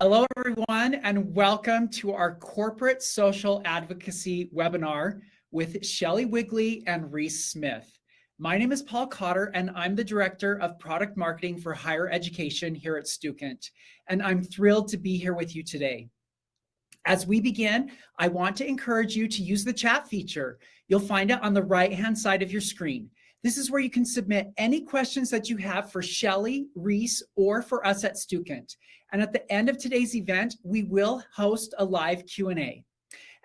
Hello, everyone, and welcome to our Corporate Social Advocacy webinar with Shelley Wigley and Reace Smith. My name is Paul Cotter, and I'm the Director of Product Marketing for Higher Education here at 𝐒𝐭𝐮𝐤𝐞, and I'm thrilled to be here with you today. As we begin, I want to encourage you to use the chat feature. You'll find it on the right-hand side of your screen. This is where you can submit any questions that you have for Shelley, Reace, or for us at 𝐒𝐭𝐮𝐤𝐞. And at the end of today's event, we will host a live Q&A.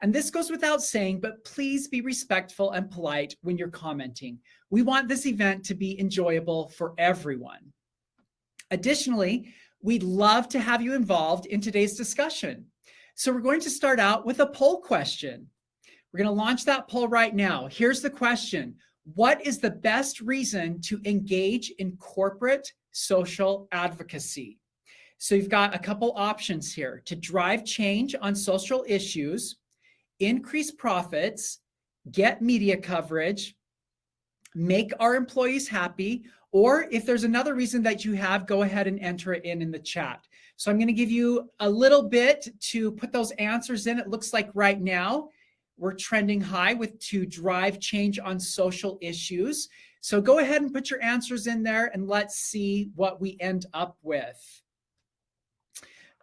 And this goes without saying, but please be respectful and polite when you're commenting. We want this event to be enjoyable for everyone. Additionally, we'd love to have you involved in today's discussion. So we're going to start out with a poll question. We're going to launch that poll right now. Here's the question. What is the best reason to engage in corporate social advocacy? So you've got a couple options here: to drive change on social issues, increase profits, get media coverage, make our employees happy, or if there's another reason that you have, go ahead and enter it in the chat. So I'm going to give you a little bit to put those answers in. It looks like right now we're trending high with to drive change on social issues. So go ahead and put your answers in there and let's see what we end up with.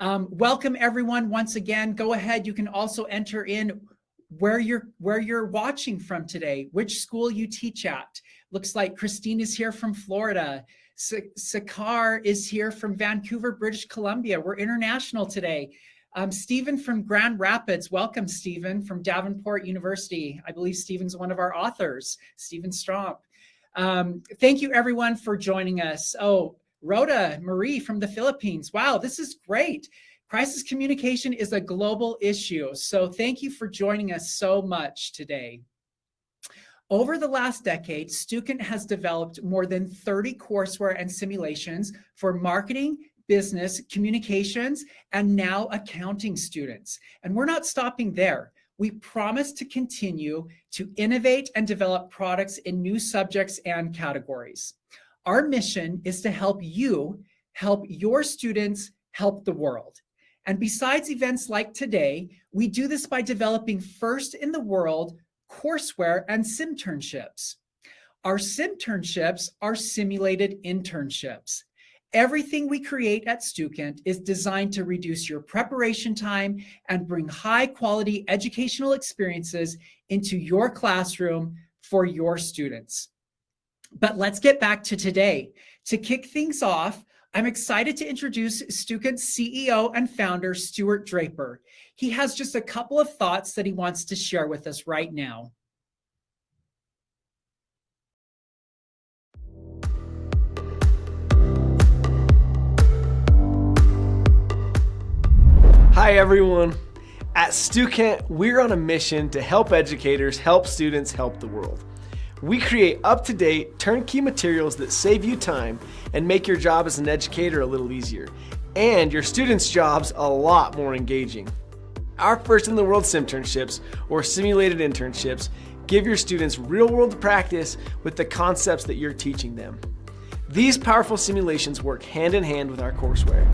Welcome everyone once again. Go ahead. You can also enter in where you're watching from today, which school you teach at. Looks like Christine is here from Florida. Sakar is here from Vancouver, British Columbia. We're international today. Stephen from Grand Rapids. Welcome, Stephen, from Davenport University. I believe Stephen's one of our authors, Stephen Stromp. Thank you everyone for joining us. Oh, Rhoda Marie from the Philippines. Wow, this is great. Crisis communication is a global issue. So thank you for joining us so much today. Over the last decade, 𝐒𝐭𝐮𝐤𝐞 has developed more than 30 courseware and simulations for marketing, business, communications, and now accounting students. And we're not stopping there. We promise to continue to innovate and develop products in new subjects and categories. Our mission is to help you help your students help the world. And besides events like today, we do this by developing first in the world courseware and simternships. Our simternships are simulated internships. Everything we create at 𝐒𝐭𝐮𝐤𝐞 is designed to reduce your preparation time and bring high quality educational experiences into your classroom for your students. But let's get back to today. To kick things off, I'm excited to introduce 𝐒𝐭𝐮𝐤𝐞 CEO and founder, Stuart Draper. He has just a couple of thoughts that he wants to share with us right now. Hi everyone. At 𝐒𝐭𝐮𝐤𝐞, we're on a mission to help educators help students help the world. We create up-to-date, turnkey materials that save you time and make your job as an educator a little easier, and your students' jobs a lot more engaging. Our first-in-the-world simternships, or simulated internships, give your students real-world practice with the concepts that you're teaching them. These powerful simulations work hand-in-hand with our courseware.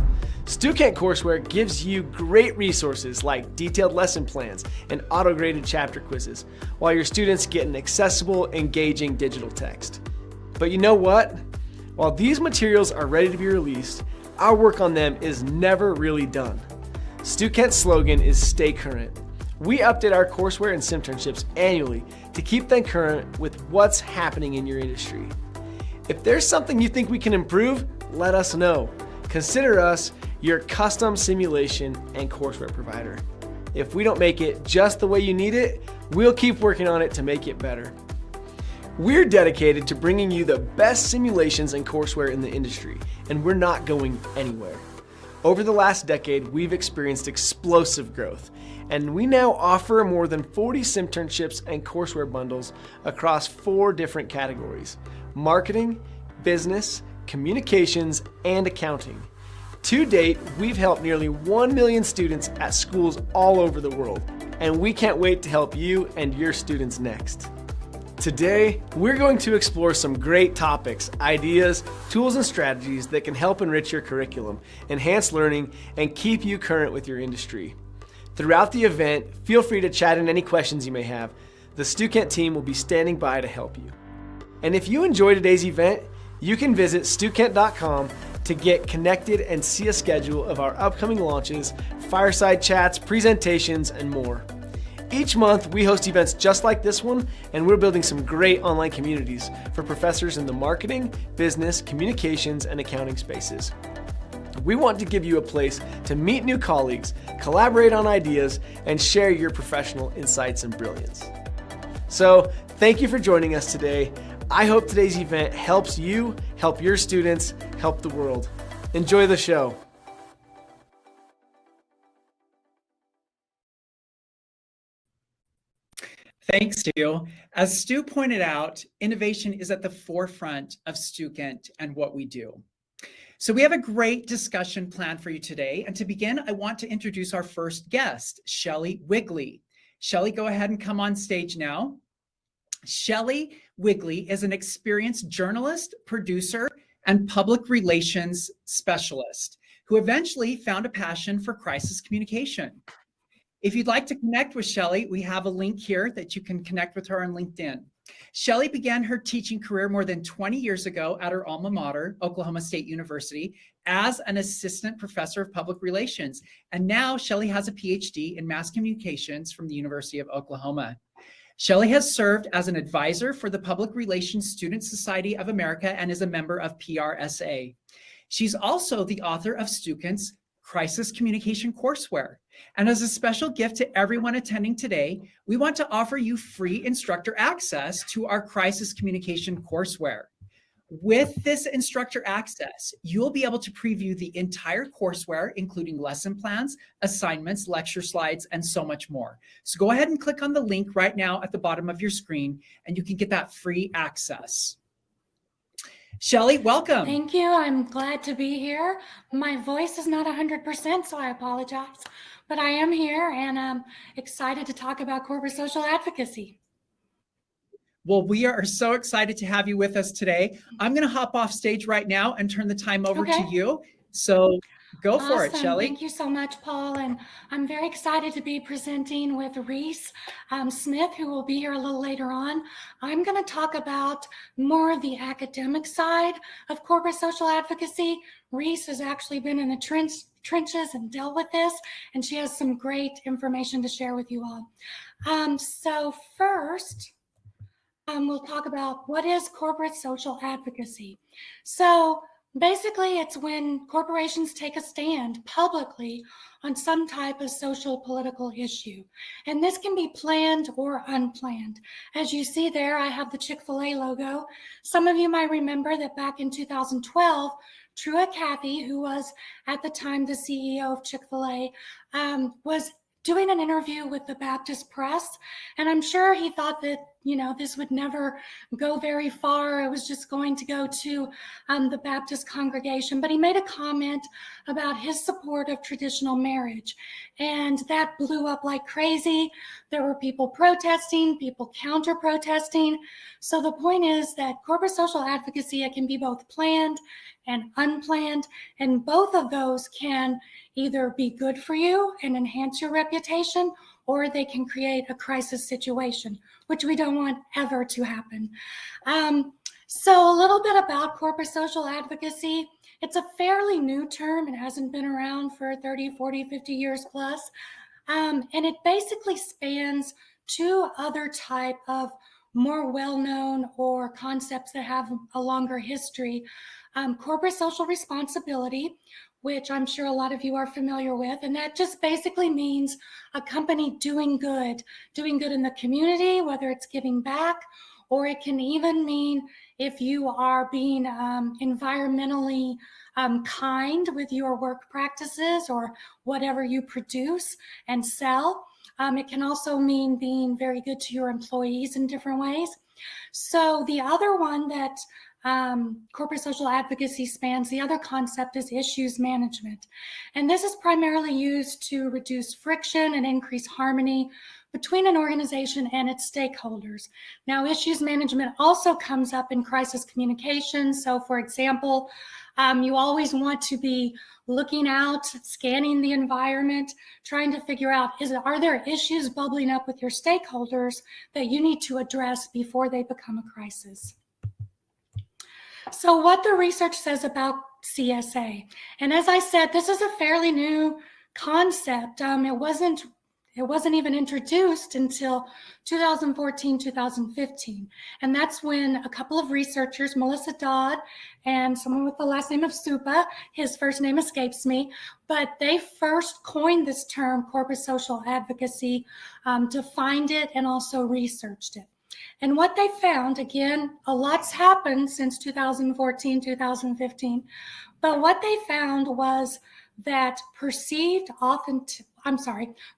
𝐒𝐭𝐮𝐤𝐞 courseware gives you great resources like detailed lesson plans and auto-graded chapter quizzes, while your students get an accessible, engaging digital text. But you know what? While these materials are ready to be released, our work on them is never really done. 𝐒𝐭𝐮𝐤𝐞's slogan is "Stay Current." We update our courseware and simternships annually to keep them current with what's happening in your industry. If there's something you think we can improve, let us know. Consider us your custom simulation and courseware provider. If we don't make it just the way you need it, we'll keep working on it to make it better. We're dedicated to bringing you the best simulations and courseware in the industry, and we're not going anywhere. Over the last decade, we've experienced explosive growth, and we now offer more than 40 simternships and courseware bundles across 4 different categories: marketing, business, communications, and accounting. To date, we've helped nearly 1 million students at schools all over the world, and we can't wait to help you and your students next. Today, we're going to explore some great topics, ideas, tools, and strategies that can help enrich your curriculum, enhance learning, and keep you current with your industry. Throughout the event, feel free to chat in any questions you may have. The 𝐒𝐭𝐮 team will be standing by to help you. And if you enjoy today's event, you can visit 𝐒𝐭𝐮.com to get connected and see a schedule of our upcoming launches, fireside chats, presentations, and more. Each month, we host events just like this one, and we're building some great online communities for professors in the marketing, business, communications, and accounting spaces. We want to give you a place to meet new colleagues, collaborate on ideas, and share your professional insights and brilliance. So, thank you for joining us today. I hope today's event helps you, help your students, help the world. Enjoy the show. Thanks, Stu. As Stu pointed out, innovation is at the forefront of 𝐒𝐭𝐮 and what we do. So we have a great discussion planned for you today. And to begin, I want to introduce our first guest, Shelley Wigley. Shelley, go ahead and come on stage now. Shelley Wigley is an experienced journalist, producer, and public relations specialist who eventually found a passion for crisis communication. If you'd like to connect with Shelley, we have a link here that you can connect with her on LinkedIn. Shelley began her teaching career more than 20 years ago at her alma mater, Oklahoma State University, as an assistant professor of public relations. And now Shelley has a PhD in mass communications from the University of Oklahoma. Shelley has served as an advisor for the Public Relations Student Society of America and is a member of PRSA. She's also the author of 𝐒𝐭𝐮's Crisis Communication courseware. And as a special gift to everyone attending today, we want to offer you free instructor access to our Crisis Communication courseware. With this instructor access, you'll be able to preview the entire courseware, including lesson plans, assignments, lecture slides, and so much more. So go ahead and click on the link right now at the bottom of your screen, and you can get that free access. Shelley, welcome. Thank you. I'm glad to be here. My voice is not 100%, so I apologize, but I am here and I'm excited to talk about corporate social advocacy. Well, we are so excited to have you with us today. I'm going to hop off stage right now and turn the time over to you. So go for it, Shelley. Thank you so much, Paul. And I'm very excited to be presenting with Reace Smith, who will be here a little later on. I'm going to talk about more of the academic side of corporate social advocacy. Reace has actually been in the trenches and dealt with this, and she has some great information to share with you all. So first, we'll talk about what is corporate social advocacy. So basically, it's when corporations take a stand publicly on some type of social political issue. And this can be planned or unplanned. As you see there, I have the Chick-fil-A logo. Some of you might remember that back in 2012, Trua Cathy, who was at the time the CEO of Chick-fil-A, was doing an interview with the Baptist press. And I'm sure he thought that, this would never go very far. It was just going to go to the Baptist congregation. But he made a comment about his support of traditional marriage. And that blew up like crazy. There were people protesting, people counter-protesting. So the point is that corporate social advocacy, it can be both planned and unplanned. And both of those can either be good for you and enhance your reputation, or they can create a crisis situation, which we don't want ever to happen. So a little bit about corporate social advocacy. It's a fairly new term. It hasn't been around for 30, 40, 50 years plus. And it basically spans two other type of more well-known or concepts that have a longer history. Corporate social responsibility, which I'm sure a lot of you are familiar with. And that just basically means a company doing good in the community, whether it's giving back, or it can even mean if you are being environmentally kind with your work practices or whatever you produce and sell. It can also mean being very good to your employees in different ways. So the other one that corporate social advocacy spans, the other concept is issues management. And this is primarily used to reduce friction and increase harmony between an organization and its stakeholders. Now, issues management also comes up in crisis communication. So, for example, you always want to be looking out, scanning the environment, trying to figure out, are there issues bubbling up with your stakeholders that you need to address before they become a crisis? So what the research says about CSA, and as I said, this is a fairly new concept. It wasn't even introduced until 2014, 2015. And that's when a couple of researchers, Melissa Dodd and someone with the last name of Supa, his first name escapes me, but they first coined this term, corporate social advocacy, defined it and also researched it. And what they found, again, a lot's happened since 2014, 2015, but what they found was that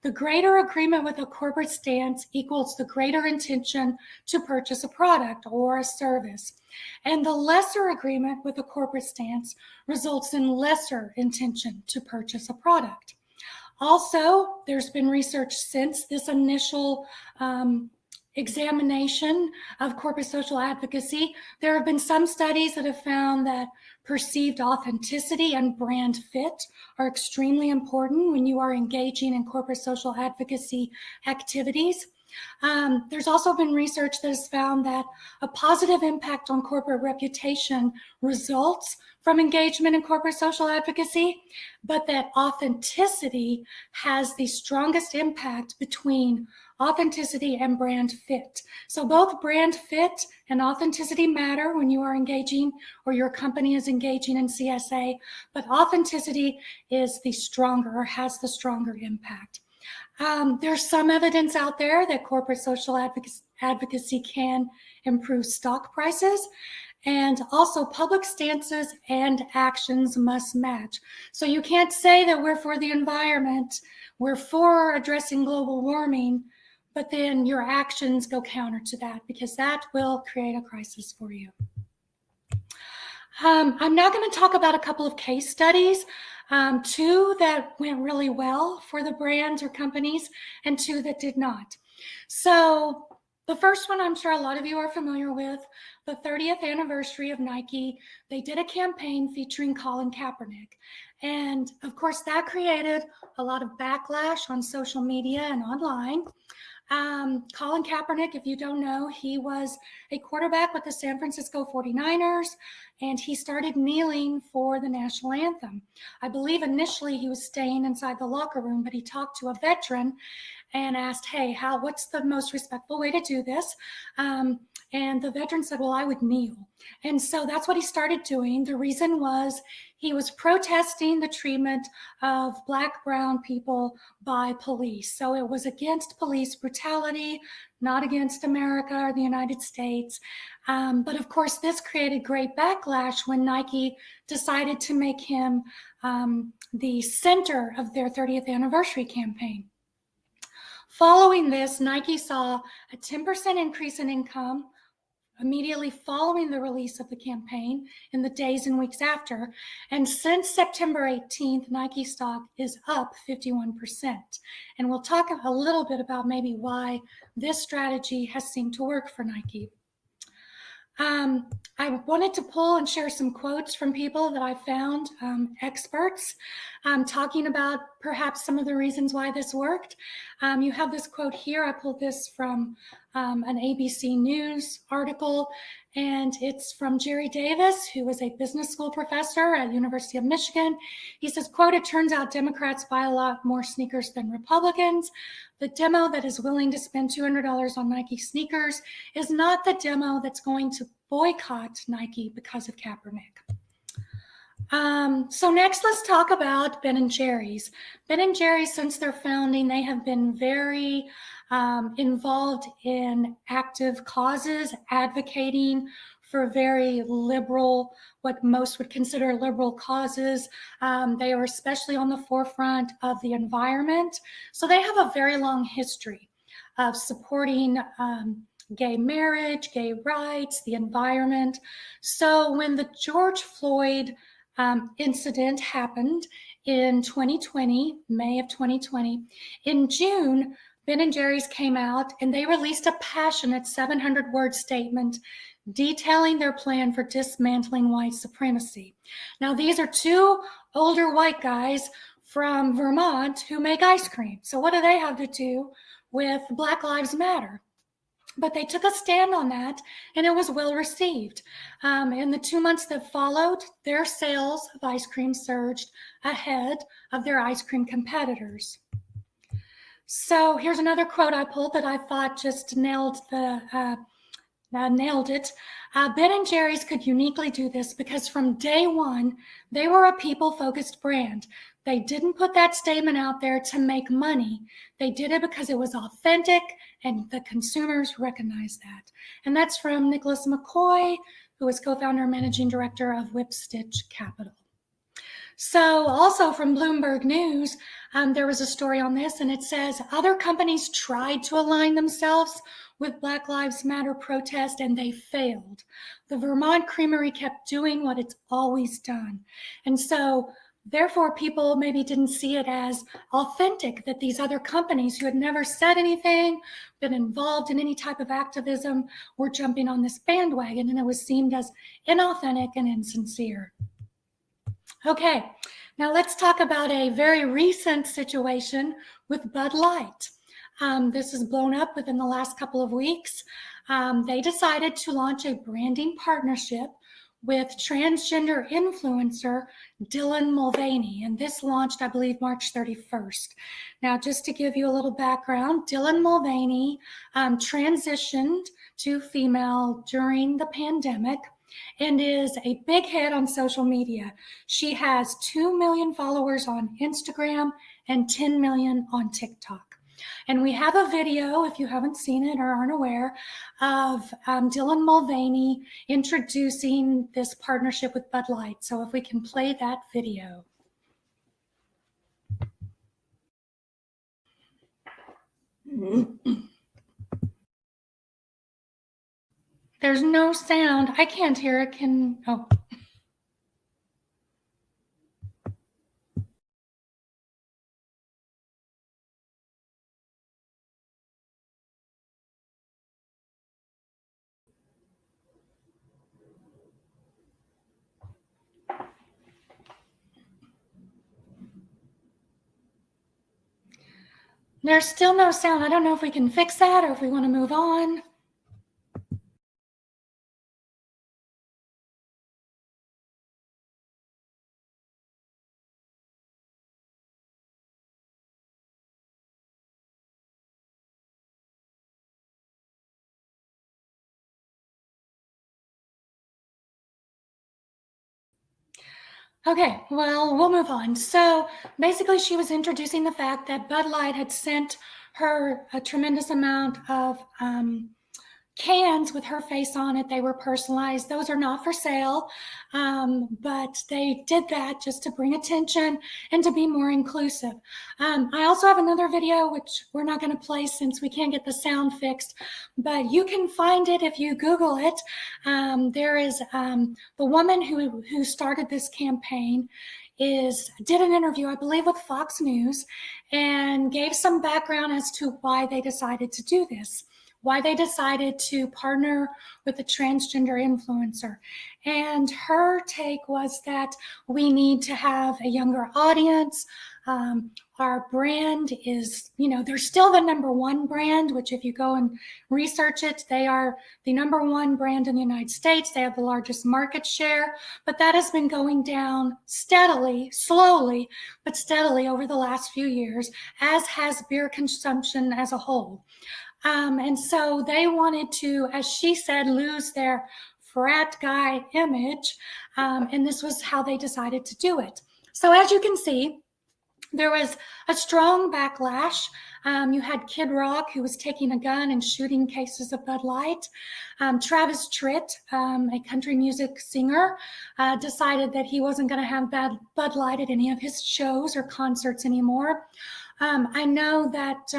the greater agreement with a corporate stance equals the greater intention to purchase a product or a service. And the lesser agreement with a corporate stance results in lesser intention to purchase a product. Also, there's been research since this initial examination of corporate social advocacy. There have been some studies that have found that perceived authenticity and brand fit are extremely important when you are engaging in corporate social advocacy activities. There's also been research that has found that a positive impact on corporate reputation results from engagement in corporate social advocacy, but that authenticity has the strongest impact between authenticity and brand fit. So both brand fit and authenticity matter when you are engaging or your company is engaging in CSA, but authenticity is the stronger or has the stronger impact. There's some evidence out there that corporate social advocacy can improve stock prices, and also public stances and actions must match. So you can't say that we're for the environment, we're for addressing global warming, but then your actions go counter to that, because that will create a crisis for you. I'm now going to talk about a couple of case studies, two that went really well for the brands or companies and two that did not. So the first one, I'm sure a lot of you are familiar with, the 30th anniversary of Nike. They did a campaign featuring Colin Kaepernick. And of course, that created a lot of backlash on social media and online. Colin Kaepernick, if you don't know, he was a quarterback with the San Francisco 49ers, and he started kneeling for the national anthem. I believe initially he was staying inside the locker room, but he talked to a veteran and asked, hey, what's the most respectful way to do this? And the veteran said, well, I would kneel. And so that's what he started doing. The reason was he was protesting the treatment of Black, brown people by police. So it was against police brutality, not against America or the United States. But of course, this created great backlash when Nike decided to make him the center of their 30th anniversary campaign. Following this, Nike saw a 10% increase in income immediately following the release of the campaign in the days and weeks after. And since September 18th, Nike stock is up 51%. And we'll talk a little bit about maybe why this strategy has seemed to work for Nike. I wanted to pull and share some quotes from people that I found, experts, talking about perhaps some of the reasons why this worked. You have this quote here. I pulled this from an ABC News article, and it's from Jerry Davis, who was a business school professor at University of Michigan. He says, quote, "It turns out Democrats buy a lot more sneakers than Republicans. The demo that is willing to spend $200 on Nike sneakers is not the demo that's going to boycott Nike because of Kaepernick." So next, let's talk about Ben & Jerry's. Ben & Jerry's, since their founding, they have been very involved in active causes, advocating for very liberal, what most would consider liberal causes. They are especially on the forefront of the environment. So they have a very long history of supporting gay marriage, gay rights, the environment. So when the George Floyd incident happened in 2020, May of 2020, in June, Ben & Jerry's came out and they released a passionate 700-word statement detailing their plan for dismantling white supremacy. Now, these are two older white guys from Vermont who make ice cream. So what do they have to do with Black Lives Matter? But they took a stand on that, and it was well received. In the 2 months that followed, their sales of ice cream surged ahead of their ice cream competitors. So here's another quote I pulled that I thought just nailed it. Ben & Jerry's could uniquely do this because from day one, they were a people-focused brand. They didn't put that statement out there to make money. They did it because it was authentic and the consumers recognized that. And that's from Nicholas McCoy, who is co-founder and managing director of Whipstitch Capital. So also from Bloomberg News, there was a story on this, and it says other companies tried to align themselves with Black Lives Matter protest and they failed. The Vermont Creamery kept doing what it's always done. And so therefore, people maybe didn't see it as authentic that these other companies who had never said anything, been involved in any type of activism, were jumping on this bandwagon, and it was seen as inauthentic and insincere. Okay, now let's talk about a very recent situation with Bud Light. This has blown up within the last couple of weeks. They decided to launch a branding partnership with transgender influencer Dylan Mulvaney, and this launched, I believe, March 31st. Now, just to give you a little background, Dylan Mulvaney transitioned to female during the pandemic and is a big hit on social media. She has 2 million followers on Instagram and 10 million on TikTok. And we have a video, if you haven't seen it or aren't aware, of Dylan Mulvaney introducing this partnership with Bud Light. So if we can play that video. There's no sound. I can't hear it. Oh. There's still no sound. I don't know if we can fix that or if we want to move on. Okay, well, we'll move on. So basically, she was introducing the fact that Bud Light had sent her a tremendous amount of cans with her face on it. They were personalized. Those are not for sale, but they did that just to bring attention and to be more inclusive. I also have another video, which we're not going to play since we can't get the sound fixed, but you can find it if you Google it. There is the woman who started this campaign did an interview, I believe, with Fox News, and gave some background as to why they decided to do this, why they decided to partner with a transgender influencer. And her take was that we need to have a younger audience. Our brand is, they're still the #1 brand, which if you go and research it, they are the #1 brand in the United States. They have the largest market share, but that has been going down steadily, slowly, but steadily over the last few years, as has beer consumption as a whole. And so they wanted to, as she said, lose their frat guy image. And this was how they decided to do it. So as you can see, there was a strong backlash. You had Kid Rock, who was taking a gun and shooting cases of Bud Light. Travis Tritt, a country music singer, decided that he wasn't going to have Bud Light at any of his shows or concerts anymore. I know that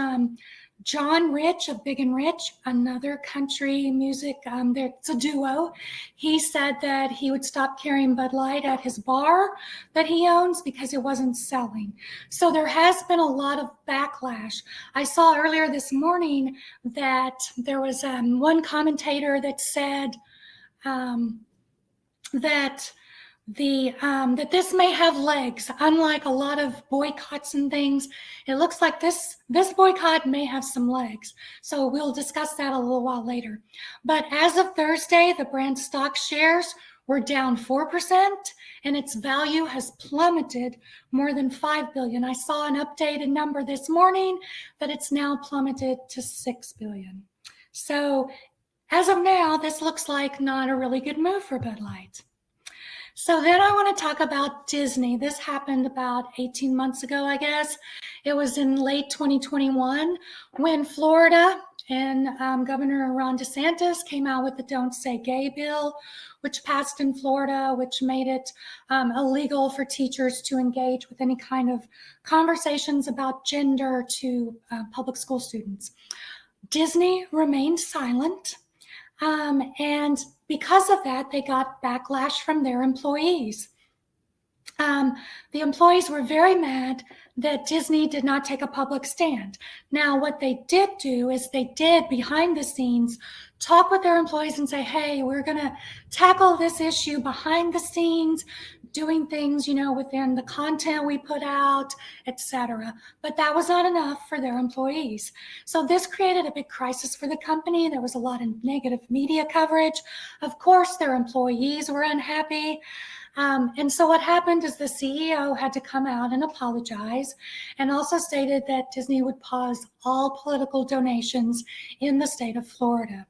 John Rich of Big and Rich, another country music, it's a duo. He said that he would stop carrying Bud Light at his bar that he owns because it wasn't selling. So there has been a lot of backlash. I saw earlier this morning that there was one commentator that said that this may have legs. Unlike a lot of boycotts and things, it looks like this boycott may have some legs. So we'll discuss that a little while later. But as of Thursday, the brand stock shares were down 4%, and its value has plummeted more than $5 billion. I saw an updated number this morning that it's now plummeted to $6 billion. So as of now, this looks like not a really good move for Bud Light. So then I want to talk about Disney. This happened about 18 months ago, I guess. It was in late 2021 when Florida and Governor Ron DeSantis came out with the Don't Say Gay bill, which passed in Florida, which made it illegal for teachers to engage with any kind of conversations about gender to public school students. Disney remained silent, and because of that, they got backlash from their employees. The employees were very mad that Disney did not take a public stand. Now, what they did do is they did, behind the scenes, talk with their employees and say, hey, we're going to tackle this issue behind the scenes, doing things, within the content we put out, etc. But that was not enough for their employees. So this created a big crisis for the company. There was a lot of negative media coverage. Of course, their employees were unhappy. And so what happened is the CEO had to come out and apologize, and also stated that Disney would pause all political donations in the state of Florida.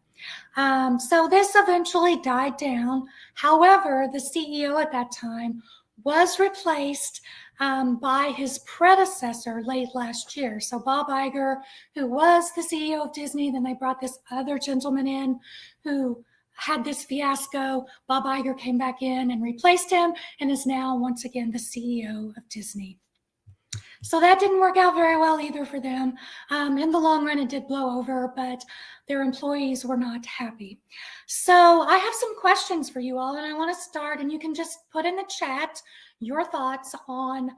So this eventually died down. However, the CEO at that time was replaced by his predecessor late last year. So Bob Iger, who was the CEO of Disney, then they brought this other gentleman in who had this fiasco. Bob Iger came back in and replaced him and is now once again the CEO of Disney. So that didn't work out very well either for them. In the long run, it did blow over, but their employees were not happy. So I have some questions for you all, and I want to start, and you can just put in the chat your thoughts on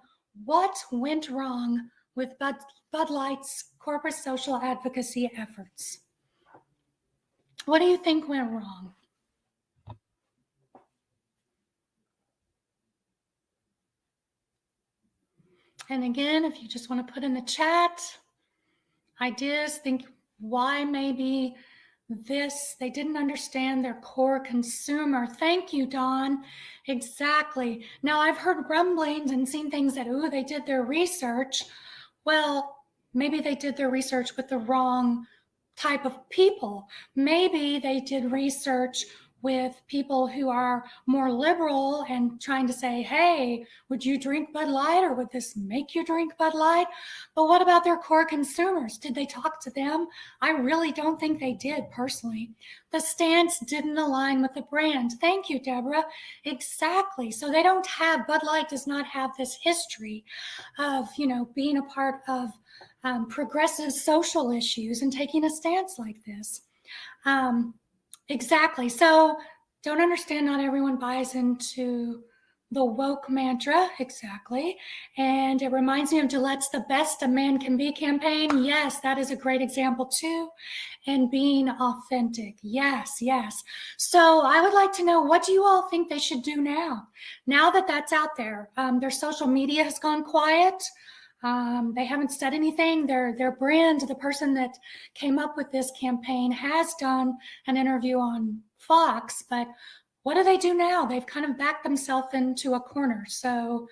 what went wrong with Bud Light's corporate social advocacy efforts. What do you think went wrong? And again, if you just want to put in the chat ideas, think why maybe they didn't understand their core consumer. Thank you, Dawn. Exactly. Now, I've heard grumblings and seen things that, they did their research. Well, maybe they did their research with the wrong type of people. Maybe they did research with people who are more liberal and trying to say, hey, would you drink Bud Light, or would this make you drink Bud Light? But what about their core consumers? Did they talk to them? I really don't think they did personally. The stance didn't align with the brand. Thank you, Deborah. Exactly. So Bud Light does not have this history of, being a part of progressive social issues and taking a stance like this. Exactly. So don't understand, not everyone buys into the woke mantra. Exactly. And it reminds me of Gillette's The Best a Man Can Be campaign. Yes, that is a great example too. And being authentic. Yes, yes. So I would like to know, what do you all think they should do now? Now that that's out there, their social media has gone quiet. They haven't said anything. Their brand, the person that came up with this campaign, has done an interview on Fox, but what do they do now? They've kind of backed themselves into a corner. So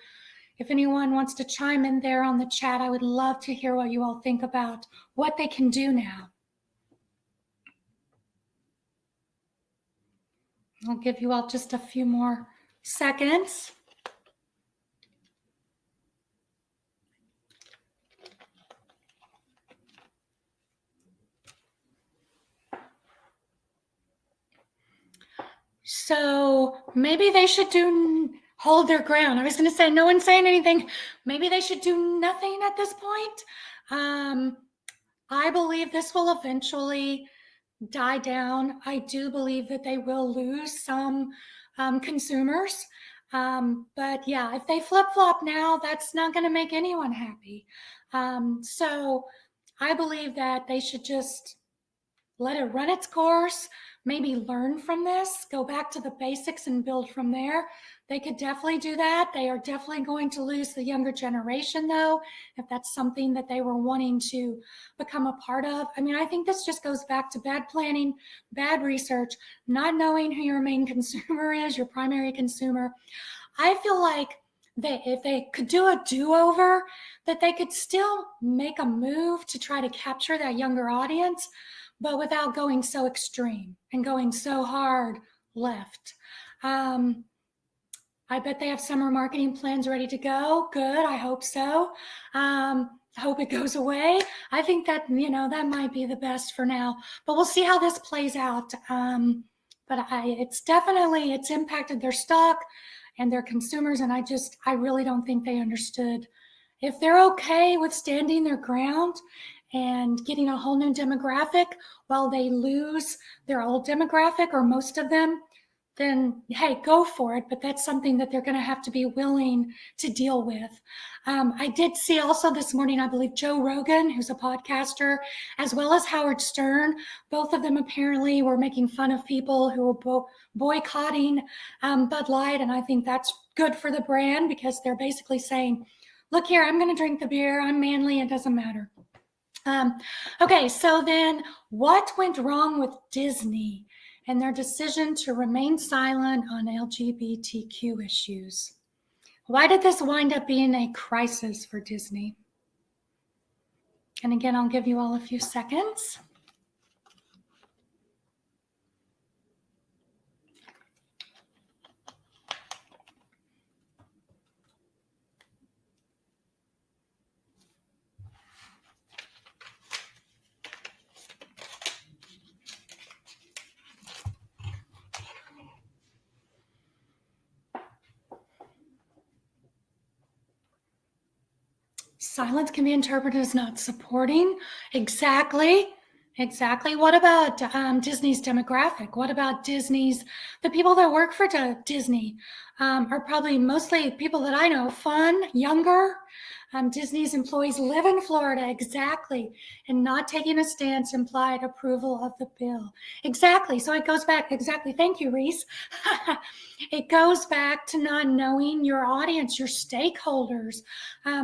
if anyone wants to chime in there on the chat, I would love to hear what you all think about what they can do now. I'll give you all just a few more seconds. So maybe they should hold their ground. I was going to say, no one's saying anything. Maybe they should do nothing at this point. I believe this will eventually die down. I do believe that they will lose some consumers. But yeah, if they flip-flop now, that's not going to make anyone happy. So I believe that they should just let it run its course, maybe learn from this, go back to the basics and build from there. They could definitely do that. They are definitely going to lose the younger generation, though, if that's something that they were wanting to become a part of. I mean, I think this just goes back to bad planning, bad research, not knowing who your main consumer is, your primary consumer. I feel like if they could do a do-over, that they could still make a move to try to capture that younger audience, but without going so extreme and going so hard left. I bet they have summer marketing plans ready to go. Good, I hope so. I hope it goes away. I think that, that might be the best for now, but we'll see how this plays out. But it's impacted their stock and their consumers, and I really don't think they understood. If they're okay with standing their ground and getting a whole new demographic while they lose their old demographic, or most of them, then hey, go for it. But that's something that they're going to have to be willing to deal with. I did see also this morning, I believe Joe Rogan, who's a podcaster, as well as Howard Stern, both of them apparently were making fun of people who were boycotting Bud Light. And I think that's good for the brand, because they're basically saying, look here, I'm going to drink the beer. I'm manly. It doesn't matter. Okay, so then what went wrong with Disney and their decision to remain silent on LGBTQ issues? Why did this wind up being a crisis for Disney? And again, I'll give you all a few seconds. Silence can be interpreted as not supporting. Exactly. What about Disney's demographic? What about the people that work for Disney are probably mostly people that I know, fun, younger. Disney's employees live in Florida. Exactly. And not taking a stance implied approval of the bill. Exactly. So it goes back. Exactly. Thank you, Reese. It goes back to not knowing your audience, your stakeholders.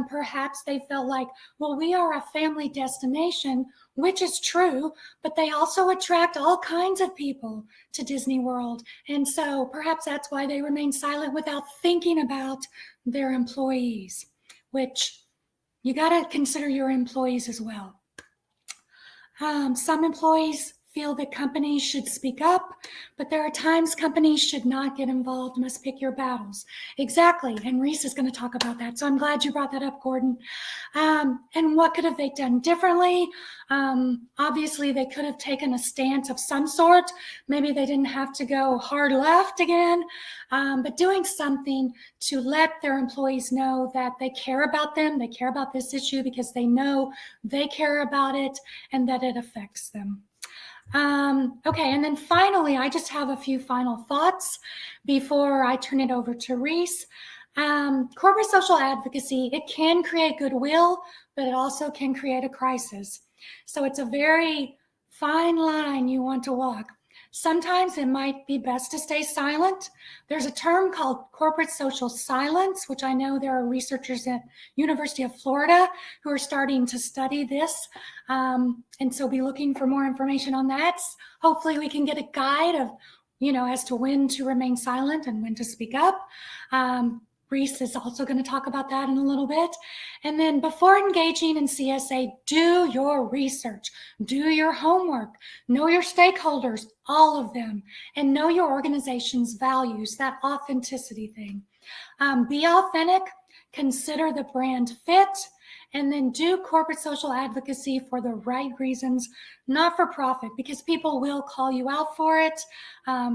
Perhaps they felt like, well, we are a family destination, which is true, but they also attract all kinds of people to Disney World. And so perhaps that's why they remain silent without thinking about their employees, which you got to consider your employees as well. Some employees feel that companies should speak up, but there are times companies should not get involved, must pick your battles. Exactly, and Reese is going to talk about that. So I'm glad you brought that up, Gordon. And what could have they done differently? Obviously, they could have taken a stance of some sort. Maybe they didn't have to go hard left again, but doing something to let their employees know that they care about them, they care about this issue because they know they care about it and that it affects them. Okay, and then finally, I just have a few final thoughts before I turn it over to Reese. Corporate social advocacy, it can create goodwill, but it also can create a crisis. So it's a very fine line you want to walk. Sometimes it might be best to stay silent. There's a term called corporate social silence, which I know there are researchers at University of Florida who are starting to study this. And so be looking for more information on that. Hopefully we can get a guide of, as to when to remain silent and when to speak up. Reese is also going to talk about that in a little bit. And then before engaging in CSA, do your research, do your homework, know your stakeholders, all of them, and know your organization's values, that authenticity thing. Be authentic, consider the brand fit, and then do corporate social advocacy for the right reasons, not for profit, because people will call you out for it,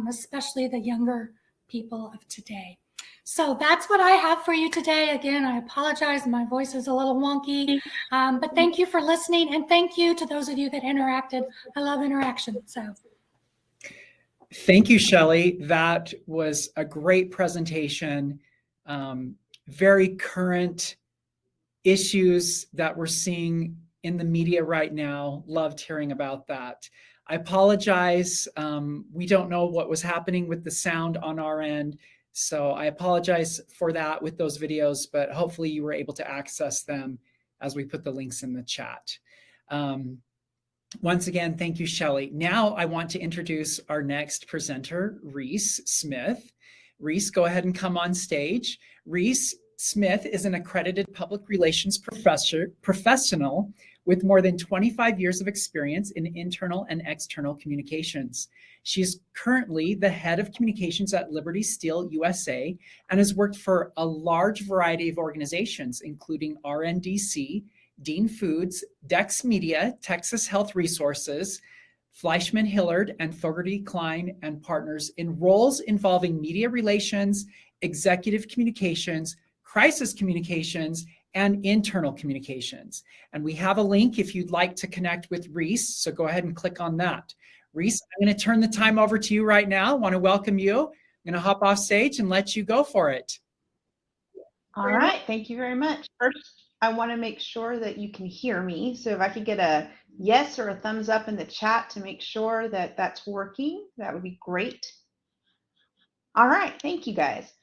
especially the younger people of today. So that's what I have for you today. Again, I apologize. My voice is a little wonky, but thank you for listening. And thank you to those of you that interacted. I love interaction. So thank you, Shelley. That was a great presentation. Very current issues that we're seeing in the media right now. Loved hearing about that. I apologize. We don't know what was happening with the sound on our end. So I apologize for that with those videos, but hopefully you were able to access them as we put the links in the chat. Once again, thank you, Shelley. Now I want to introduce our next presenter, Reace Smith. Reace, go ahead and come on stage. Reace Smith is an accredited public relations professional with more than 25 years of experience in internal and external communications. She is currently the head of communications at Liberty Steel USA and has worked for a large variety of organizations, including RNDC, Dean Foods, Dex Media, Texas Health Resources, Fleischman Hillard, and Fogarty Klein and Partners in roles involving media relations, executive communications, crisis communications, and internal communications. And we have a link if you'd like to connect with Reace, so go ahead and click on that. Reace, I'm going to turn the time over to you right now. I want to welcome you. I'm going to hop off stage and let you go for it. All right, thank you very much. First, I want to make sure that you can hear me. So if I could get a yes or a thumbs up in the chat to make sure that that's working, that would be great. All right, thank you guys.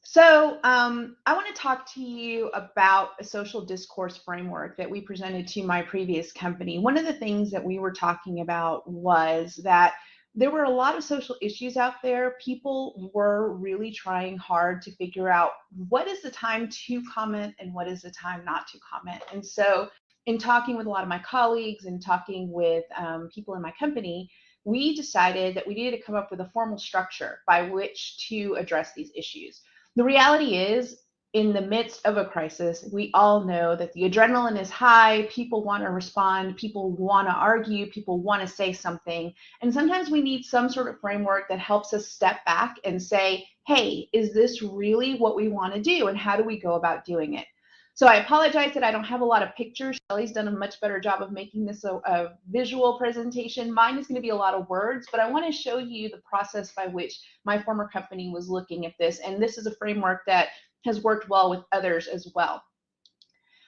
So I want to talk to you about a social discourse framework that we presented to my previous company. One of the things that we were talking about was that there were a lot of social issues out there. People were really trying hard to figure out what is the time to comment and what is the time not to comment. And so in talking with a lot of my colleagues and talking with people in my company, we decided that we needed to come up with a formal structure by which to address these issues. The reality is, in the midst of a crisis, we all know that the adrenaline is high, people want to respond, people want to argue, people want to say something. And sometimes we need some sort of framework that helps us step back and say, hey, is this really what we want to do? And how do we go about doing it? So I apologize that I don't have a lot of pictures. Shelley's done a much better job of making this a visual presentation. Mine is going to be a lot of words, but I want to show you the process by which my former company was looking at this. And this is a framework that has worked well with others as well.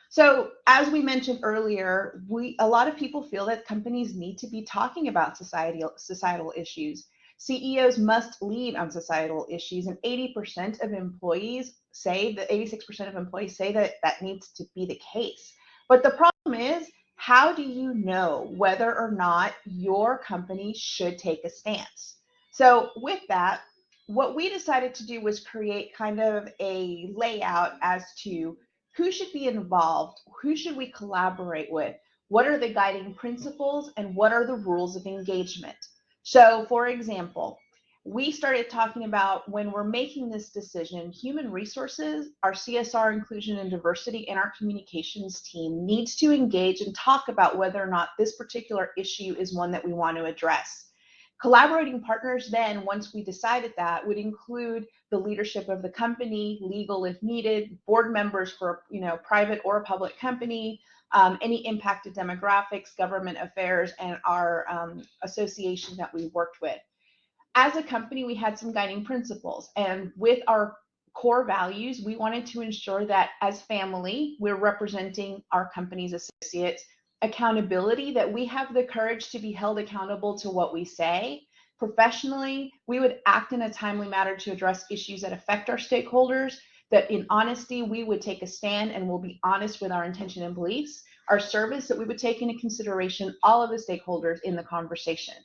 So as we mentioned earlier, a lot of people feel that companies need to be talking about societal issues. CEOs must lead on societal issues, and 80% of employees say that 86% of employees say that that needs to be the case. But the problem is, how do you know whether or not your company should take a stance? So with that, what we decided to do was create kind of a layout as to who should be involved, who should we collaborate with, what are the guiding principles, and what are the rules of engagement. So for example, we started talking about when we're making this decision, human resources, our CSR inclusion and diversity, and our communications team needs to engage and talk about whether or not this particular issue is one that we want to address. Collaborating partners then, once we decided that, would include the leadership of the company, legal if needed, board members for private or public company, any impacted demographics, government affairs, and our association that we worked with. As a company, we had some guiding principles, and with our core values, we wanted to ensure that as family, we're representing our company's associates. Accountability, that we have the courage to be held accountable to what we say. Professionally, we would act in a timely manner to address issues that affect our stakeholders. That in honesty, we would take a stand and we'll be honest with our intention and beliefs. Our service, that we would take into consideration all of the stakeholders in the conversation.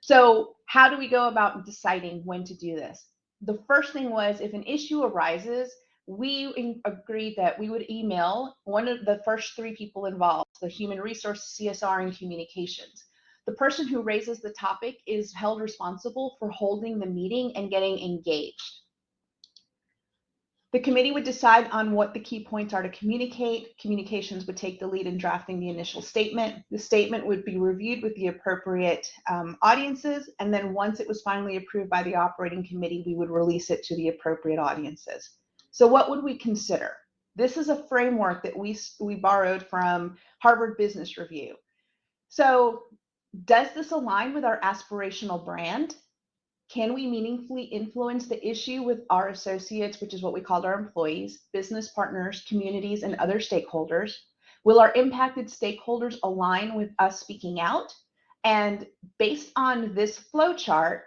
So how do we go about deciding when to do this? The first thing was, if an issue arises, we agreed that we would email one of the first three people involved, the human resource, CSR, and communications. The person who raises the topic is held responsible for holding the meeting and getting engaged. The committee would decide on what the key points are to communicate. Communications would take the lead in drafting the initial statement. The statement would be reviewed with the appropriate audiences, and then once it was finally approved by the operating committee, we would release it to the appropriate audiences. So what would we consider? This is a framework that we borrowed from Harvard Business Review. So does this align with our aspirational brand? Can we meaningfully influence the issue with our associates, which is what we called our employees, business partners, communities, and other stakeholders? Will our impacted stakeholders align with us speaking out? And based on this flow chart,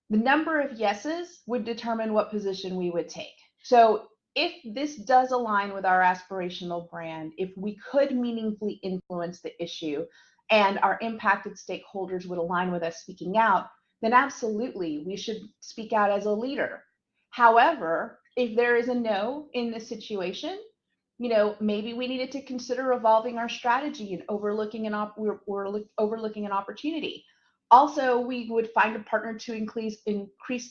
the number of yeses would determine what position we would take. So if this does align with our aspirational brand, if we could meaningfully influence the issue and our impacted stakeholders would align with us speaking out, then absolutely we should speak out as a leader. However, if there is a no in this situation, maybe we needed to consider evolving our strategy and overlooking an opportunity. Also, we would find a partner to increase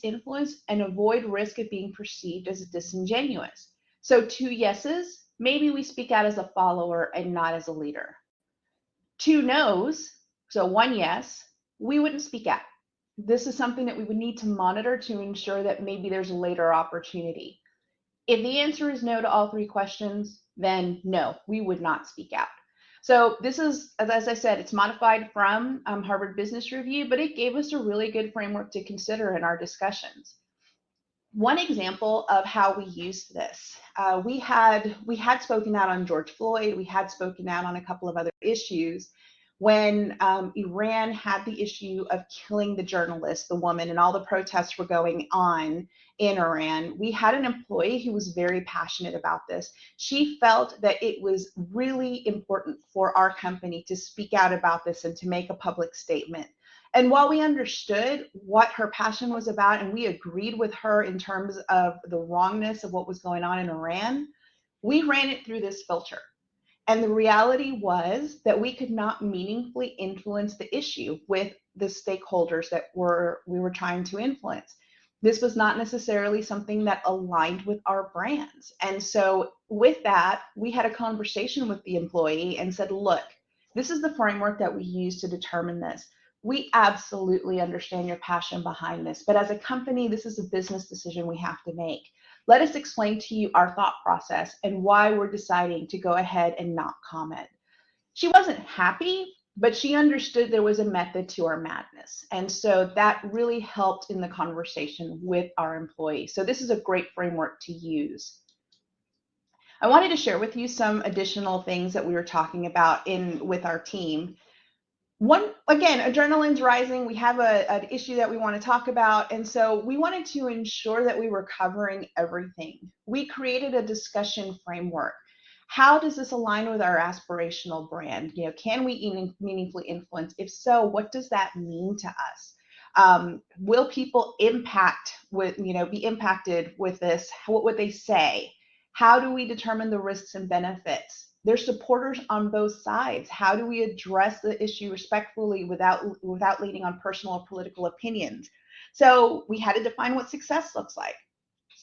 influence and avoid risk of being perceived as disingenuous. So 2 yeses, maybe we speak out as a follower and not as a leader. 2 no's, so 1 yes, we wouldn't speak out. This is something that we would need to monitor to ensure that maybe there's a later opportunity. If the answer is no to all 3 questions, then no, we would not speak out. So this is, as I said, it's modified from Harvard Business Review, but it gave us a really good framework to consider in our discussions. One example of how we used this, we had spoken out on George Floyd, we had spoken out on a couple of other issues, when Iran had the issue of killing the journalist, the woman, and all the protests were going on in Iran. We had an employee who was very passionate about this. She felt that it was really important for our company to speak out about this and to make a public statement. And while we understood what her passion was about and we agreed with her in terms of the wrongness of what was going on in Iran, we ran it through this filter. And the reality was that we could not meaningfully influence the issue with the stakeholders that we were trying to influence. This was not necessarily something that aligned with our brands. And so with that, we had a conversation with the employee and said, look, this is the framework that we use to determine this. We absolutely understand your passion behind this, but as a company, this is a business decision we have to make. Let us explain to you our thought process and why we're deciding to go ahead and not comment. She wasn't happy, but she understood there was a method to our madness. And so that really helped in the conversation with our employees. So this is a great framework to use. I wanted to share with you some additional things that we were talking about with our team. One, again, adrenaline's rising. We have an issue that we want to talk about. And so we wanted to ensure that we were covering everything. We created a discussion framework. How does this align with our aspirational brand? Can we meaningfully influence? If so, what does that mean to us? Will people be impacted with this? What would they say? How do we determine the risks and benefits? There's supporters on both sides. How do we address the issue respectfully without leaning on personal or political opinions? So we had to define what success looks like.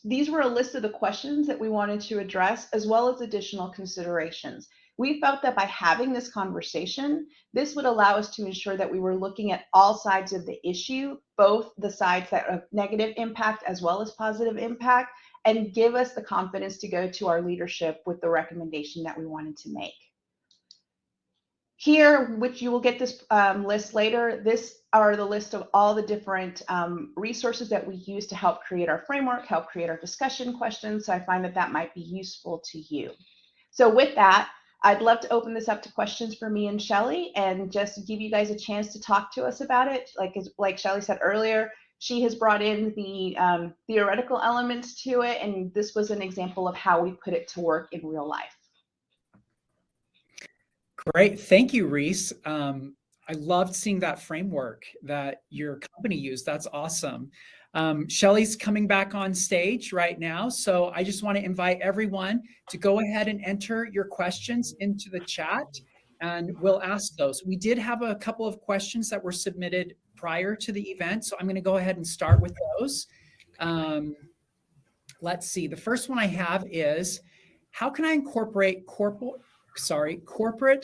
These were a list of the questions that we wanted to address, as well as additional considerations. We felt that by having this conversation, this would allow us to ensure that we were looking at all sides of the issue, both the sides that have negative impact as well as positive impact, and give us the confidence to go to our leadership with the recommendation that we wanted to make. Here, which you will get this list later, this are the list of all the different resources that we use to help create our framework, help create our discussion questions. So I find that that might be useful to you. So with that, I'd love to open this up to questions for me and Shelley and just give you guys a chance to talk to us about it. Like Shelley said earlier, she has brought in the theoretical elements to it, and this was an example of how we put it to work in real life. Great. Thank you, Reace. I loved seeing that framework that your company used. That's awesome. Shelley's coming back on stage right now. So I just want to invite everyone to go ahead and enter your questions into the chat, and we'll ask those. We did have a couple of questions that were submitted prior to the event, so I'm going to go ahead and start with those. Let's see. The first one I have is, how can I incorporate corporate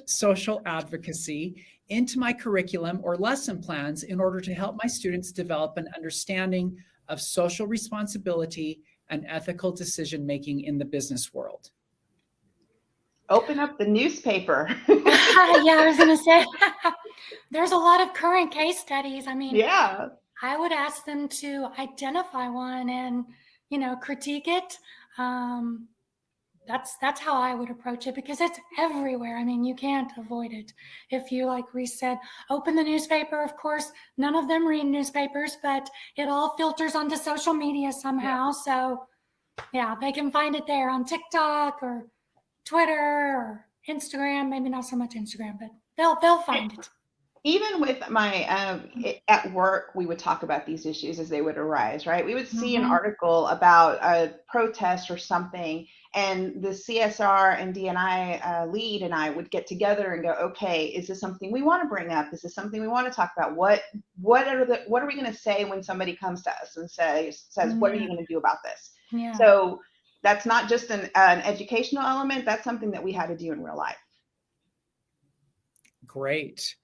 social advocacy into my curriculum or lesson plans in order to help my students develop an understanding of social responsibility and ethical decision-making in the business world? Open up the newspaper. Yeah, I was going to say, there's a lot of current case studies. I mean, Yeah. I would ask them to identify one and, you know, critique it. That's how I would approach it, because it's everywhere. I mean, you can't avoid it. If you, like Reace said, open the newspaper, of course, none of them read newspapers, but it all filters onto social media somehow. Yeah. So yeah, they can find it there on TikTok or Twitter or Instagram. Maybe not so much Instagram, but they'll find it. Even with my at work, we would talk about these issues as they would arise, right? We would see an article about a protest or something, and the CSR and D&I lead and I would get together and go, okay, is this something we want to bring up? Is this something we want to talk about? What are we going to say when somebody comes to us and says, what are you going to do about this? Yeah. So that's not just an educational element. That's something that we had to do in real life. Great.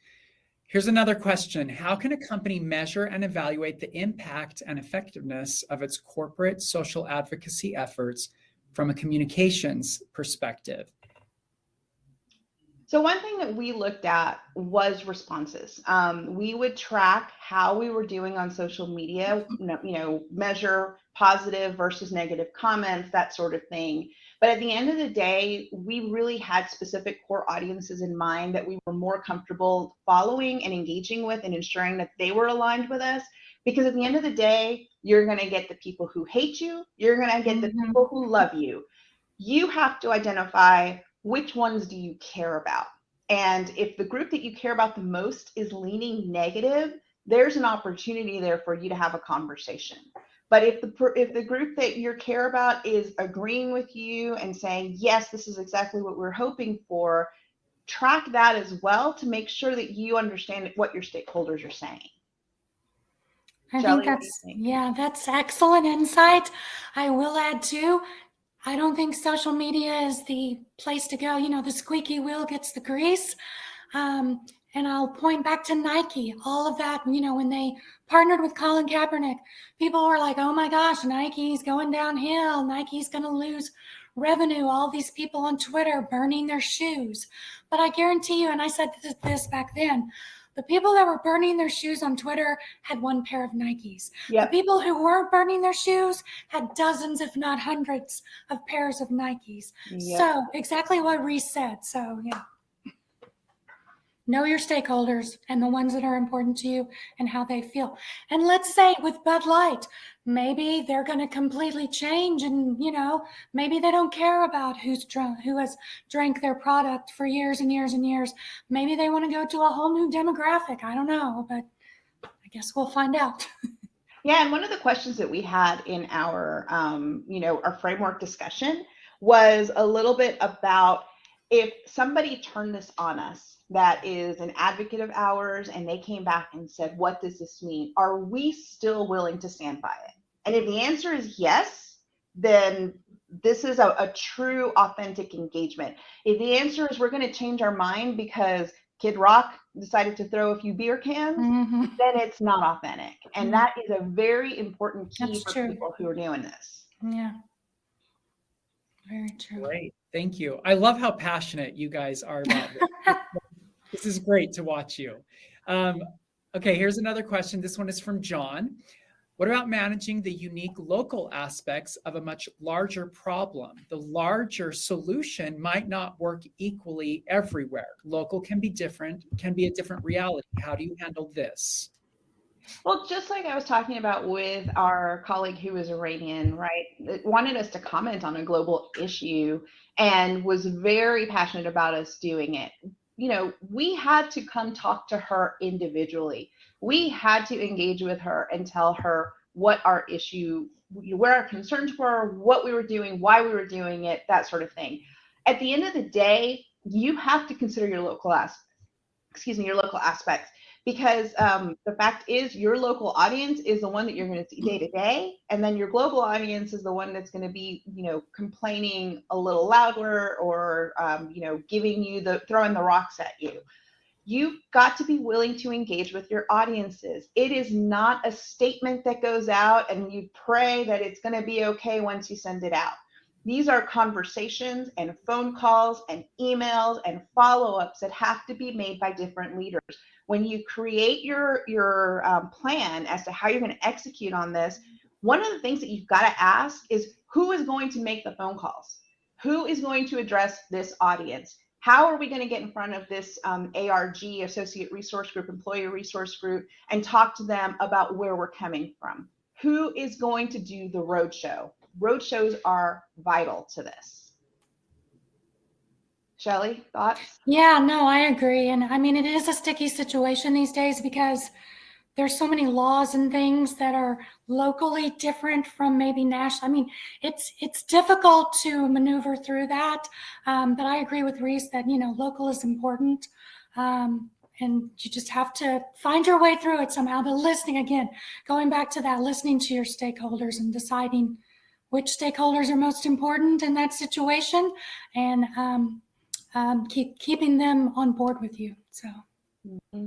Here's another question. How can a company measure and evaluate the impact and effectiveness of its corporate social advocacy efforts from a communications perspective? So one thing that we looked at was responses. We would track how we were doing on social media, measure positive versus negative comments, that sort of thing. But at the end of the day, we really had specific core audiences in mind that we were more comfortable following and engaging with and ensuring that they were aligned with us. Because at the end of the day, you're going to get the people who hate you. You're going to get the people who love you. You have to identify which ones do you care about. And if the group that you care about the most is leaning negative, there's an opportunity there for you to have a conversation. But if the group that you care about is agreeing with you and saying, yes, this is exactly what we're hoping for, track that as well to make sure that you understand what your stakeholders are saying. Shelley, that's excellent insight. I will add too, I don't think social media is the place to go. You know, the squeaky wheel gets the grease. And I'll point back to Nike, all of that, when they partnered with Colin Kaepernick, people were like, oh my gosh, Nike's going downhill. Nike's going to lose revenue. All these people on Twitter burning their shoes. But I guarantee you, and I said this back then, the people that were burning their shoes on Twitter had one pair of Nikes. Yep. The people who weren't burning their shoes had dozens, if not hundreds, of pairs of Nikes. Yep. So exactly what Reace said. So yeah. Know your stakeholders and the ones that are important to you and how they feel. And let's say with Bud Light, maybe they're going to completely change and, maybe they don't care about who has drank their product for years and years and years. Maybe they want to go to a whole new demographic. I don't know, but I guess we'll find out. Yeah, and one of the questions that we had in our, our framework discussion was a little bit about if somebody turned this on us, that is an advocate of ours, and they came back and said, what does this mean? Are we still willing to stand by it? And if the answer is yes, then this is a true, authentic engagement. If the answer is we're going to change our mind because Kid Rock decided to throw a few beer cans, then it's not authentic. And that is a very important key for people who are doing this. Yeah. Very true. Great. Thank you. I love how passionate you guys are about this. This is great to watch you. Okay, here's another question. This one is from John. What about managing the unique local aspects of a much larger problem? The larger solution might not work equally everywhere. Local can be different, can be a different reality. How do you handle this? Well, just like I was talking about with our colleague who was Iranian, right? It wanted us to comment on a global issue and was very passionate about us doing it. We had to come talk to her individually. We had to engage with her and tell her what our issue, where our concerns were, what we were doing, why we were doing it, that sort of thing. At the end of the day, you have to consider your local aspect. your local aspects. Because the fact is, your local audience is the one that you're going to see day to day, and then your global audience is the one that's going to be, complaining a little louder, or throwing the rocks at you. You've got to be willing to engage with your audiences. It is not a statement that goes out and you pray that it's going to be okay once you send it out. These are conversations and phone calls and emails and follow-ups that have to be made by different leaders. When you create your plan as to how you're going to execute on this, one of the things that you've got to ask is, who is going to make the phone calls? Who is going to address this audience? How are we going to get in front of this ARG, Associate Resource Group, Employee Resource Group, and talk to them about where we're coming from? Who is going to do the roadshow? Roadshows are vital to this. Shelley, thoughts? Yeah, no, I agree. And I mean, it is a sticky situation these days because there's so many laws and things that are locally different from maybe national. I mean, it's difficult to maneuver through that. But I agree with Reace that, local is important. And you just have to find your way through it somehow. But listening, again, going back to that, listening to your stakeholders and deciding which stakeholders are most important in that situation, and keeping them on board with you. So. Mm-hmm.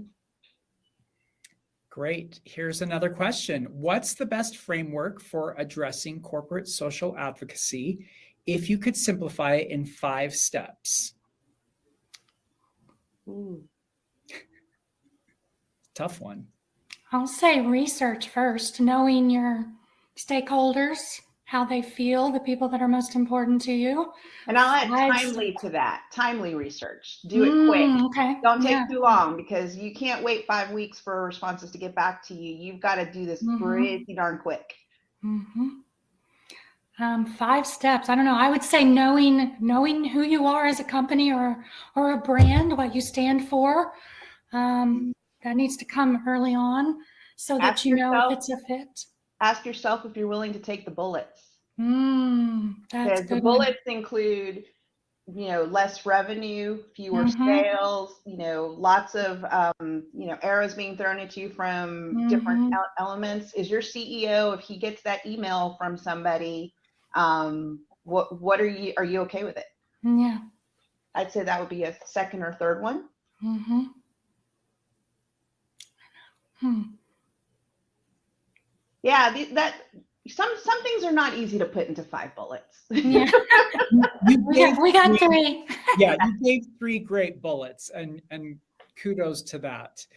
Great. Here's another question. What's the best framework for addressing corporate social advocacy if you could simplify it in 5 steps? Ooh. Tough one. I'll say research first, knowing your stakeholders, how they feel, the people that are most important to you. And I'll add timely to that, timely research. Do it quick. Okay. Don't take too long, because you can't wait 5 weeks for responses to get back to you. You've got to do this pretty darn quick. 5 steps. I don't know. I would say knowing who you are as a company or a brand, what you stand for. That needs to come early on so that Ask you know if yourself- it's a fit. Ask yourself if you're willing to take the bullets. That's Because good the bullets include, less revenue, fewer sales, lots of, arrows being thrown at you from different elements. Is your CEO, if he gets that email from somebody, what are you okay with it? Yeah. I'd say that would be a second or third one. Yeah, some things are not easy to put into 5 bullets. Yeah. we got 3. Yeah, you gave 3 great bullets, and kudos to that.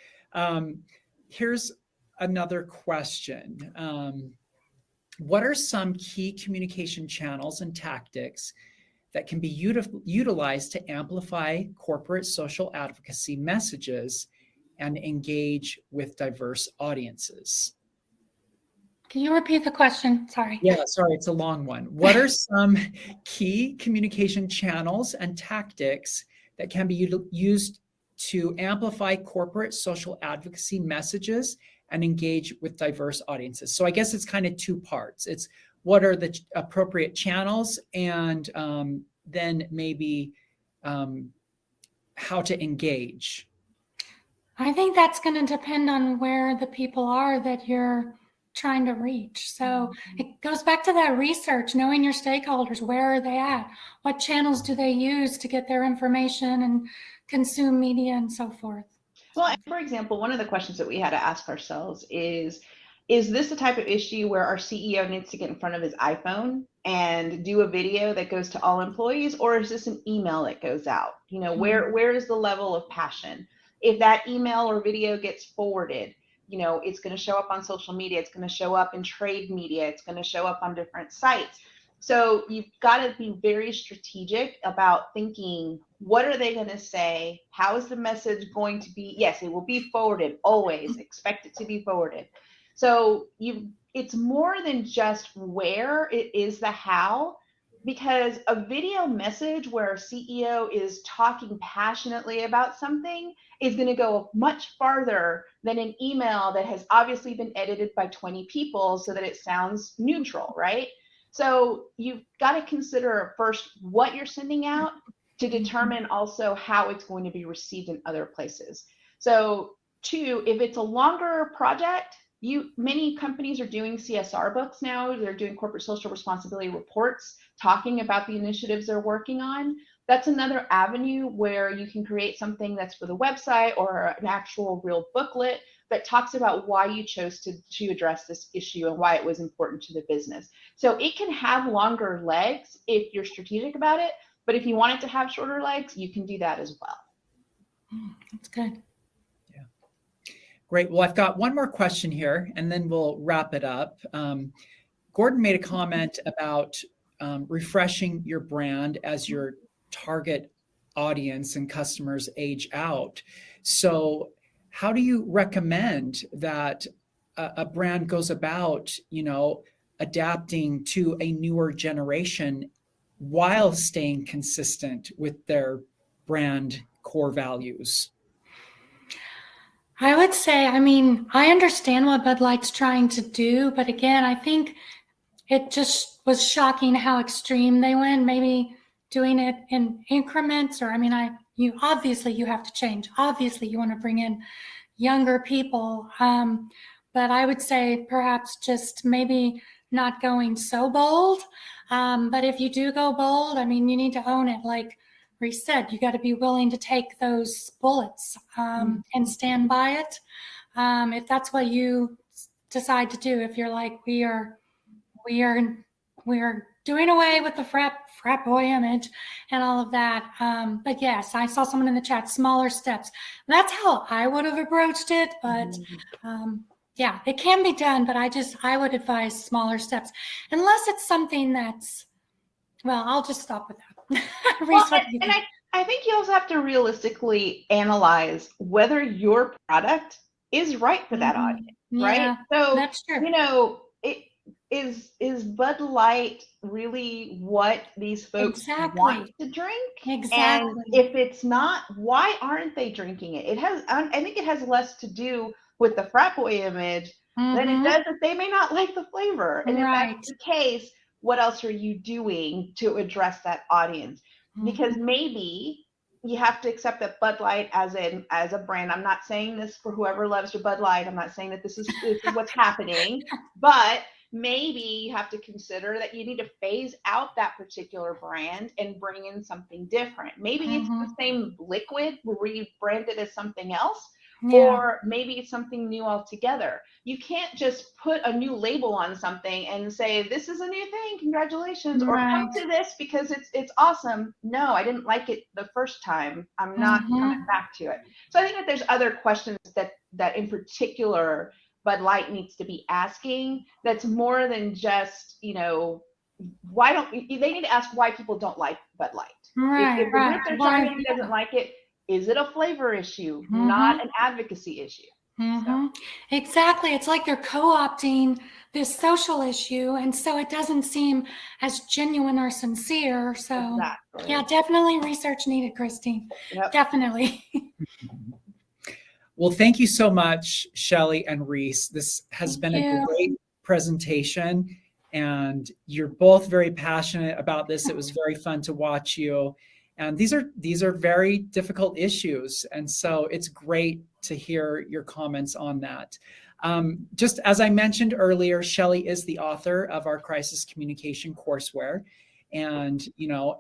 Here's another question. What are some key communication channels and tactics that can be utilized to amplify corporate social advocacy messages and engage with diverse audiences? Can you repeat the question? Sorry. Yeah, sorry, it's a long one. What are some key communication channels and tactics that can be used to amplify corporate social advocacy messages and engage with diverse audiences? So I guess it's kind of 2 parts. It's what are the appropriate channels, and then maybe how to engage. I think that's going to depend on where the people are that you're trying to reach. So it goes back to that research, knowing your stakeholders. Where are they at? What channels do they use to get their information and consume media and so forth? Well, for example, one of the questions that we had to ask ourselves is this the type of issue where our CEO needs to get in front of his iPhone and do a video that goes to all employees, or is this an email that goes out? Where is the level of passion? If that email or video gets forwarded, it's going to show up on social media. It's going to show up in trade media. It's going to show up on different sites. So you've got to be very strategic about thinking, what are they going to say? How is the message going to be? Yes, it will be forwarded. Always expect it to be forwarded. So it's more than just where, it is the how. Because a video message where a CEO is talking passionately about something is going to go much farther than an email that has obviously been edited by 20 people so that it sounds neutral, right? So you've got to consider first what you're sending out to determine also how it's going to be received in other places. So two, if it's a longer project, many companies are doing CSR books now. They're doing corporate social responsibility reports talking about the initiatives they're working on. That's another avenue where you can create something that's for the website or an actual real booklet that talks about why you chose to address this issue and why it was important to the business. So it can have longer legs if you're strategic about it, but if you want it to have shorter legs, you can do that as well. That's good. Yeah. Great. Well, I've got one more question here, and then we'll wrap it up. Gordon made a comment about refreshing your brand as your target audience and customers age out. So how do you recommend that a brand goes about, adapting to a newer generation while staying consistent with their brand core values? I would say, I understand what Bud Light's trying to do, but again, I think it just was shocking how extreme they went, maybe doing it in increments, or obviously you have to change. Obviously you want to bring in younger people. But I would say perhaps just maybe not going so bold. But if you do go bold, you need to own it. Like Reace said, you got to be willing to take those bullets and stand by it. If that's what you decide to do, if you're like, we are doing away with the frat boy image and all of that. But yes, I saw someone in the chat, smaller steps. That's how I would have approached it. But yeah, it can be done, but I would advise smaller steps, unless it's something that's, well, I'll just stop with that. I think you also have to realistically analyze whether your product is right for that audience, right? Yeah, so that's true. Is Bud Light really what these folks want to drink? Exactly. And if it's not, why aren't they drinking it? I think it has less to do with the frat boy image than it does that they may not like the flavor. And if that's the case, what else are you doing to address that audience? Because maybe you have to accept that Bud Light as a brand. I'm not saying this for whoever loves your Bud Light. I'm not saying that this is what's happening, but maybe you have to consider that you need to phase out that particular brand and bring in something different. Maybe it's the same liquid, rebranded as something else, or maybe it's something new altogether. You can't just put a new label on something and say, this is a new thing, congratulations, or come to this because it's awesome. No, I didn't like it the first time. I'm not coming back to it. So I think that there's other questions that in particular Bud Light needs to be asking, that's more than just, they need to ask why people don't like Bud Light. If their target doesn't like it, is it a flavor issue, not an advocacy issue? So. Exactly. It's like they're co-opting this social issue, and so it doesn't seem as genuine or sincere. So yeah, definitely research needed, Christine. Yep. Definitely. Well, thank you so much, Shelley and Reace. This has been a great presentation, and you're both very passionate about this. It was very fun to watch you. And these are very difficult issues. And so it's great to hear your comments on that. Just as I mentioned earlier, Shelley is the author of our crisis communication courseware. And,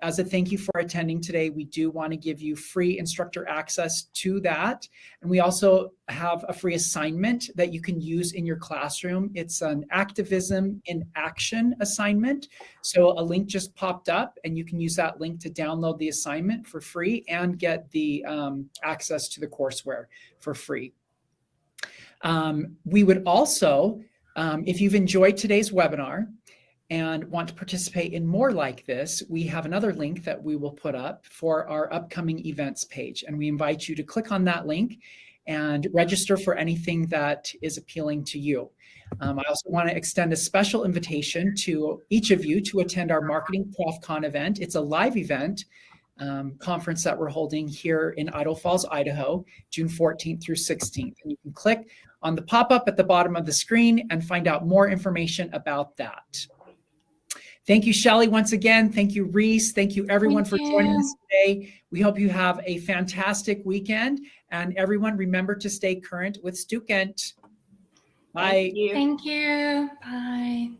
as a thank you for attending today, we do want to give you free instructor access to that. And we also have a free assignment that you can use in your classroom. It's an activism in action assignment. So a link just popped up, and you can use that link to download the assignment for free and get the access to the courseware for free. We would also, if you've enjoyed today's webinar and want to participate in more like this, we have another link that we will put up for our upcoming events page. And we invite you to click on that link and register for anything that is appealing to you. I also want to extend a special invitation to each of you to attend our Marketing ProfCon event. It's a live event conference that we're holding here in Idaho Falls, Idaho, June 14th through 16th. And you can click on the pop-up at the bottom of the screen and find out more information about that. Thank you, Shelley, once again. Thank you, Reese. Thank you, everyone, Thank for joining you. us today. We hope you have a fantastic weekend. And everyone, remember to stay current with 𝐒𝐭𝐮𝐤𝐞𝐧𝐭. Bye. Thank you. Thank you. Bye.